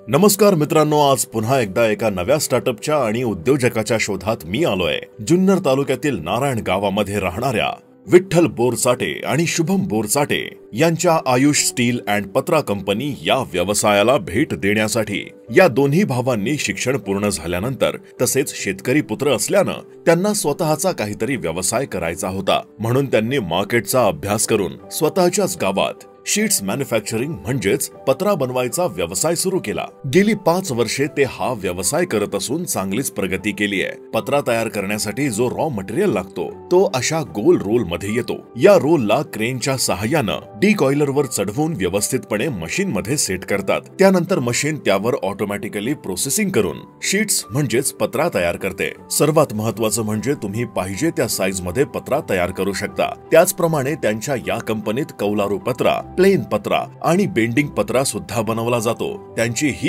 नमस्कार मित्रांनो, आज पुन्हा एकदा एका नव्या स्टार्टअपच्या आणि उद्योजकाच्या शोधात मी आलोय। जुन्नर तालुक्यातील नारायण गावामध्ये राहणाऱ्या विठ्ठल बोरसाटे आणि शुभम बोरसाटे यांच्या आयुष स्टील अँड पत्रा कंपनी या व्यवसायाला भेट देण्यासाठी या दोन्ही भावांनी शिक्षण पूर्ण झाल्यानंतर तसेच शेतकरी पुत्र असल्यानं त्यांना स्वतःचा काहीतरी व्यवसाय करायचा होता, म्हणून त्यांनी मार्केटचा अभ्यास करून स्वतःच्याच गावात शीट्स मॅन्युफॅक्चरिंग म्हणजेच पत्रा बनवायचा व्यवसाय सुरू केला। गेली 5 वर्षे ते हा व्यवसाय करत असून चांगलीच प्रगती केली आहे। पत्रा तयार करण्यासाठी जो रॉ मटेरियल लागतो तो अशा गोल रोल मध्ये येतो। या रोलला क्रेनच्या सहाय्यानं डिकॉइलर वर चढवून व्यवस्थितपणे मशीन मध्ये सेट करतात। त्यानंतर मशीन त्यावर ऑटोमॅटिकली प्रोसेसिंग करून शीट्स म्हणजेच पत्रा तयार करते। सर्वात महत्त्वाचं म्हणजे तुम्ही पाहिजे त्या साईज मध्ये पत्रा तयार करू शकता। त्याचप्रमाणे त्यांच्या या कंपनीत कौलारू पत्रा, प्लेन पत्रा आणि बेंडिंग पत्रा सुद्धा बनवला जातो। त्यांची ही